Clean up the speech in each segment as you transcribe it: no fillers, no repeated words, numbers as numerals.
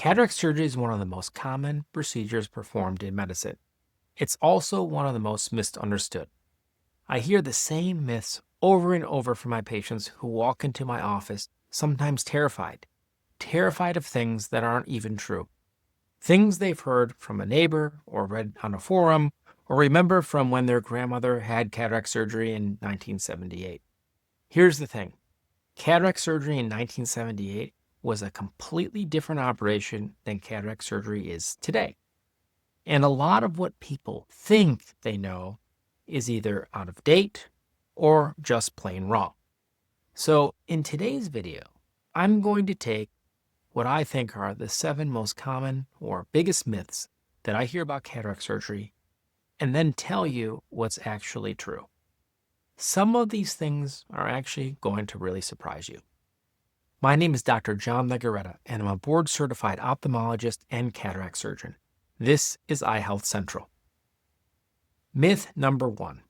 Cataract surgery is one of the most common procedures performed in medicine. It's also one of the most misunderstood. I hear the same myths over and over from my patients who walk into my office, sometimes terrified of things that aren't even true. Things they've heard from a neighbor or read on a forum or remember from when their grandmother had cataract surgery in 1978. Here's the thing. Cataract surgery in 1978 was a completely different operation than cataract surgery is today. And a lot of what people think they know is either out of date or just plain wrong. So in today's video, I'm going to take what I think are the 7 most common or biggest myths that I hear about cataract surgery and then tell you what's actually true. Some of these things are actually going to really surprise you. My name is Dr. John Legarreta, and I'm a board-certified ophthalmologist and cataract surgeon. This is Eye Health Central. Myth number 1.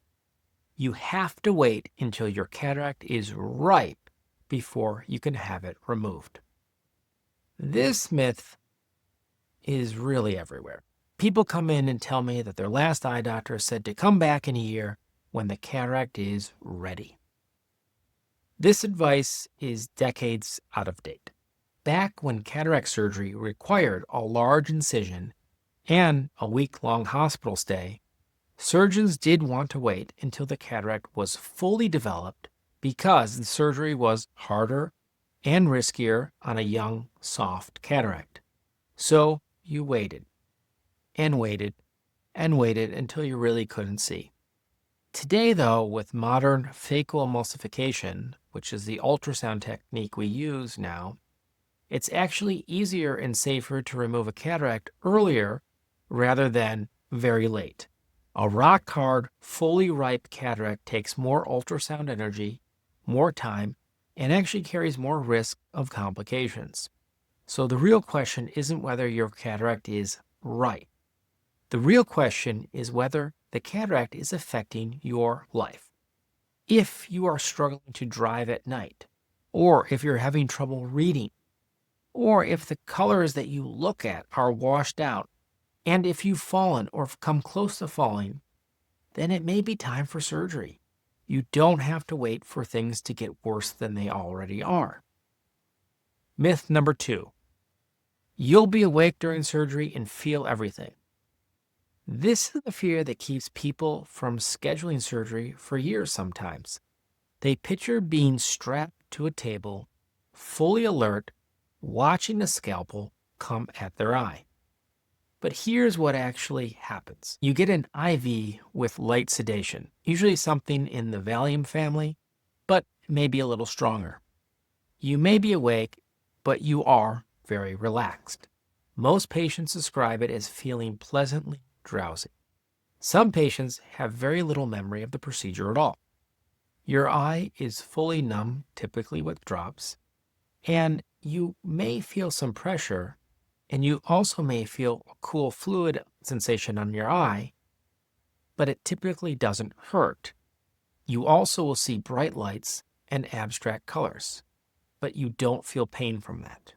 You have to wait until your cataract is ripe before you can have it removed. This myth is really everywhere. People come in and tell me that their last eye doctor said to come back in a year when the cataract is ready. This advice is decades out of date. Back when cataract surgery required a large incision and a week-long hospital stay, surgeons did want to wait until the cataract was fully developed because the surgery was harder and riskier on a young, soft cataract. So you waited and waited and waited until you really couldn't see. Today, though, with modern phacoemulsification, which is the ultrasound technique we use now, it's actually easier and safer to remove a cataract earlier rather than very late. A rock-hard, fully ripe cataract takes more ultrasound energy, more time, and actually carries more risk of complications. So the real question isn't whether your cataract is ripe. The real question is whether the cataract is affecting your life. If you are struggling to drive at night, or if you're having trouble reading, or if the colors that you look at are washed out, and if you've fallen or come close to falling, then it may be time for surgery. You don't have to wait for things to get worse than they already are. Myth number 2. You'll be awake during surgery and feel everything. This is the fear that keeps people from scheduling surgery for years sometimes. They picture being strapped to a table, fully alert, watching a scalpel come at their eye. But here's what actually happens. You get an IV with light sedation, usually something in the Valium family, but maybe a little stronger. You may be awake, but you are very relaxed. Most patients describe it as feeling pleasantly drowsy. Some patients have very little memory of the procedure at all. Your eye is fully numb, typically with drops, and you may feel some pressure, and you also may feel a cool fluid sensation on your eye, but it typically doesn't hurt. You also will see bright lights and abstract colors, but you don't feel pain from that.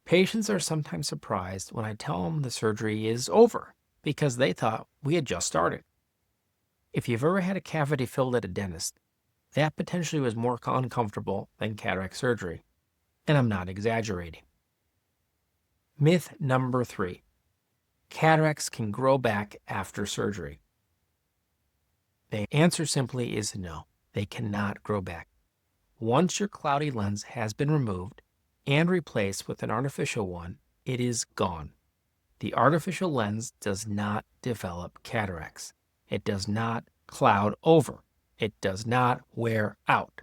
Patients are sometimes surprised when I tell them the surgery is over, because they thought we had just started. If you've ever had a cavity filled at a dentist, that potentially was more uncomfortable than cataract surgery, and I'm not exaggerating. Myth number 3. Cataracts can grow back after surgery. The answer simply is no, they cannot grow back. Once your cloudy lens has been removed and replaced with an artificial one, it is gone. The artificial lens does not develop cataracts. It does not cloud over. It does not wear out.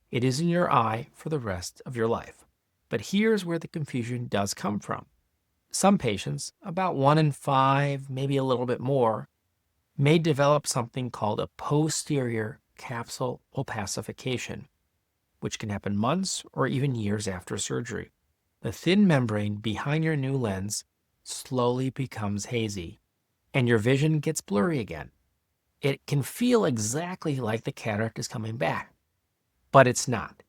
It is in your eye for the rest of your life. But here's where the confusion does come from. Some patients, about 1 in 5, maybe a little bit more, may develop something called a posterior capsule opacification, which can happen months or even years after surgery. The thin membrane behind your new lens slowly becomes hazy, and your vision gets blurry again. It can feel exactly like the cataract is coming back, but it's not.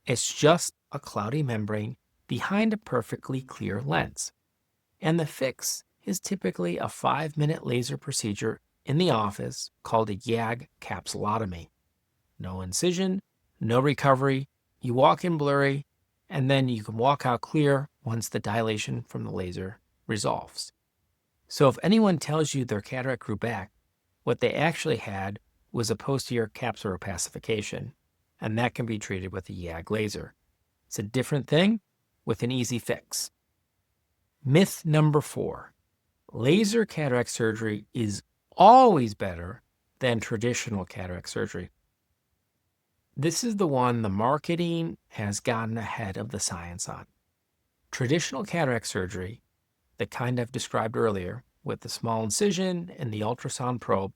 It's just a cloudy membrane behind a perfectly clear lens. And the fix is typically a 5-minute laser procedure in the office called a YAG capsulotomy. No incision, no recovery. You walk in blurry, and then you can walk out clear once the dilation from the laser resolves. So if anyone tells you their cataract grew back, what they actually had was a posterior capsular opacification, and that can be treated with a YAG laser. It's a different thing with an easy fix. Myth number 4, laser cataract surgery is always better than traditional cataract surgery. This is the one the marketing has gotten ahead of the science on. Traditional cataract surgery, the kind I've described earlier, with the small incision and the ultrasound probe,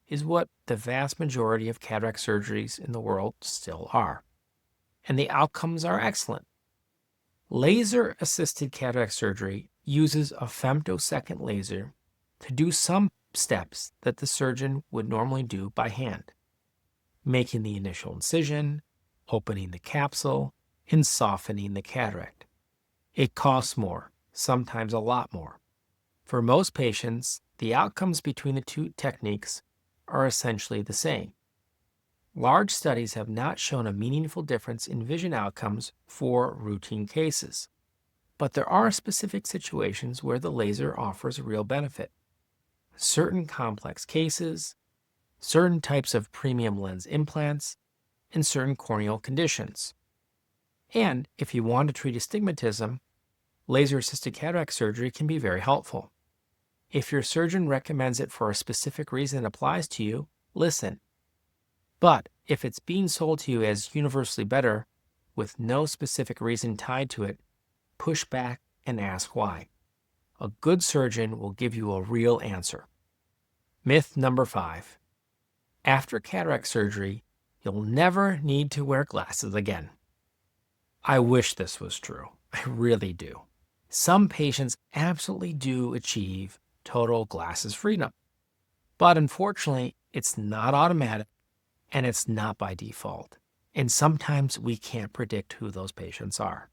is what the vast majority of cataract surgeries in the world still are. And the outcomes are excellent. Laser-assisted cataract surgery uses a femtosecond laser to do some steps that the surgeon would normally do by hand, making the initial incision, opening the capsule, and softening the cataract. It costs more, sometimes a lot more. For most patients, the outcomes between the two techniques are essentially the same. Large studies have not shown a meaningful difference in vision outcomes for routine cases, but there are specific situations where the laser offers a real benefit. Certain complex cases, certain types of premium lens implants, and certain corneal conditions. And if you want to treat astigmatism, laser-assisted cataract surgery can be very helpful. If your surgeon recommends it for a specific reason that applies to you, listen. But if it's being sold to you as universally better, with no specific reason tied to it, push back and ask why. A good surgeon will give you a real answer. Myth number 5. After cataract surgery, you'll never need to wear glasses again. I wish this was true. I really do. Some patients absolutely do achieve total glasses freedom. But unfortunately, it's not automatic and it's not by default. And sometimes we can't predict who those patients are.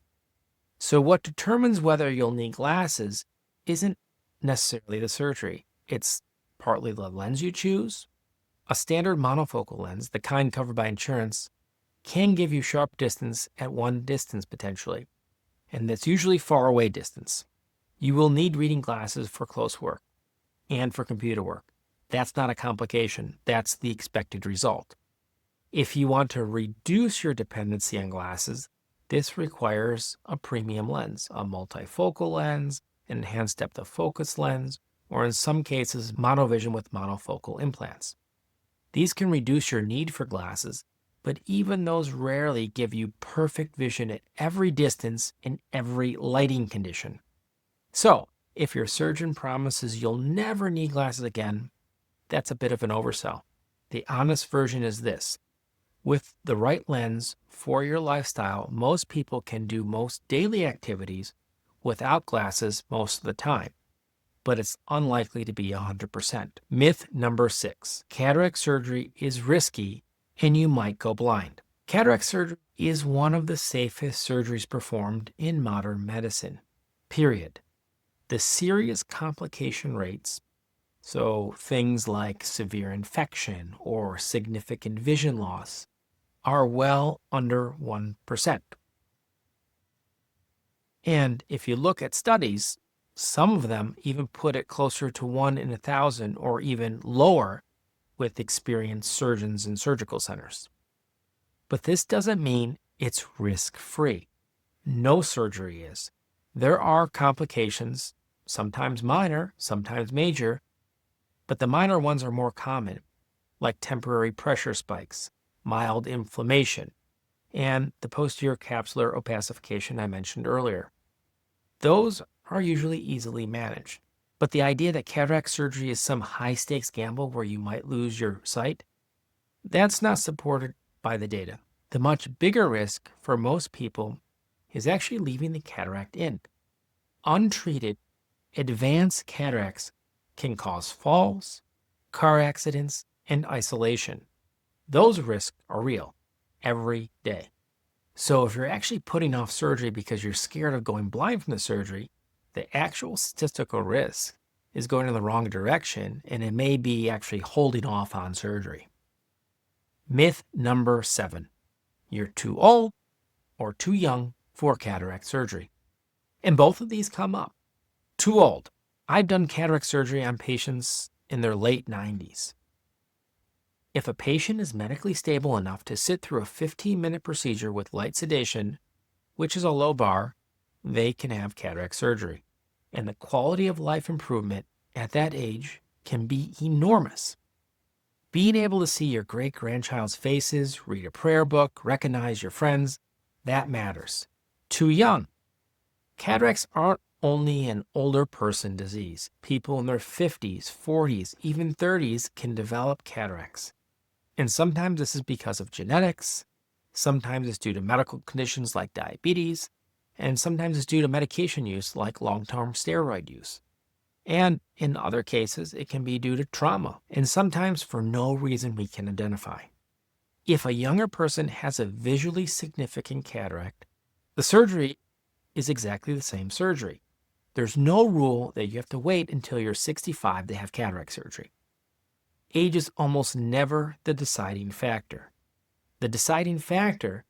So what determines whether you'll need glasses isn't necessarily the surgery. It's partly the lens you choose. A standard monofocal lens, the kind covered by insurance, can give you sharp distance at one distance potentially, and that's usually far away distance. You will need reading glasses for close work and for computer work. That's not a complication. That's the expected result. If you want to reduce your dependency on glasses, this requires a premium lens, a multifocal lens, an enhanced depth of focus lens, or in some cases, monovision with monofocal implants. These can reduce your need for glasses, but even those rarely give you perfect vision at every distance in every lighting condition. So, if your surgeon promises you'll never need glasses again, that's a bit of an oversell. The honest version is this. With the right lens for your lifestyle, most people can do most daily activities without glasses most of the time, but it's unlikely to be 100%. Myth number 6. Cataract surgery is risky and you might go blind. Cataract surgery is one of the safest surgeries performed in modern medicine, period. The serious complication rates, so things like severe infection or significant vision loss, are well under 1%. And if you look at studies, some of them even put it closer to 1 in 1,000 or even lower with experienced surgeons and surgical centers. But this doesn't mean it's risk-free. No surgery is. There are complications, sometimes minor, sometimes major, but the minor ones are more common, like temporary pressure spikes, mild inflammation, and the posterior capsular opacification I mentioned earlier. Those are usually easily managed. But the idea that cataract surgery is some high-stakes gamble where you might lose your sight, that's not supported by the data. The much bigger risk for most people is actually leaving the cataract in. Untreated, advanced cataracts can cause falls, car accidents, and isolation. Those risks are real every day. So if you're actually putting off surgery because you're scared of going blind from the surgery, the actual statistical risk is going in the wrong direction, and it may be actually holding off on surgery. Myth number 7, you're too old or too young for cataract surgery. And both of these come up. Too old. I've done cataract surgery on patients in their late 90s. If a patient is medically stable enough to sit through a 15-minute procedure with light sedation, which is a low bar, they can have cataract surgery. And the quality of life improvement at that age can be enormous. Being able to see your great-grandchild's faces, read a prayer book, recognize your friends, that matters. Too young. Cataracts aren't only an older person disease. People in their 50s, 40s, even 30s can develop cataracts. And sometimes this is because of genetics, sometimes it's due to medical conditions like diabetes, and sometimes it's due to medication use like long-term steroid use. And in other cases, it can be due to trauma, and sometimes for no reason we can identify. If a younger person has a visually significant cataract, the surgery is exactly the same surgery. There's no rule that you have to wait until you're 65 to have cataract surgery. Age is almost never the deciding factor. The deciding factor,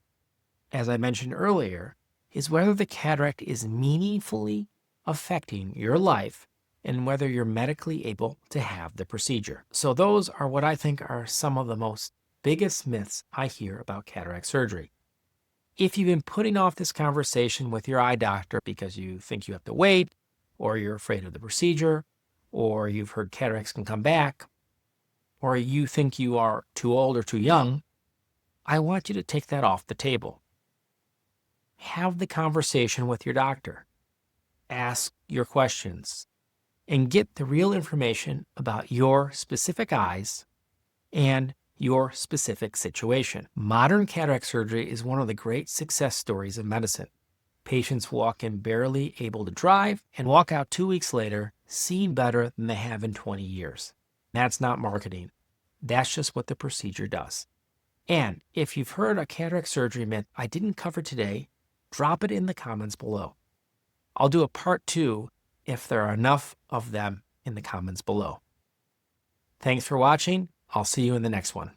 as I mentioned earlier, is whether the cataract is meaningfully affecting your life and whether you're medically able to have the procedure. So those are what I think are some of the most biggest myths I hear about cataract surgery. If you've been putting off this conversation with your eye doctor because you think you have to wait, or you're afraid of the procedure, or you've heard cataracts can come back, or you think you are too old or too young, I want you to take that off the table. Have the conversation with your doctor. Ask your questions and get the real information about your specific eyes and your specific situation. Modern cataract surgery is one of the great success stories of medicine. Patients walk in barely able to drive and walk out 2 weeks later seeing better than they have in 20 years. That's not marketing. That's just what the procedure does. And if you've heard a cataract surgery myth I didn't cover today, drop it in the comments below. I'll do a part 2 if there are enough of them in the comments below. Thanks for watching. I'll see you in the next one.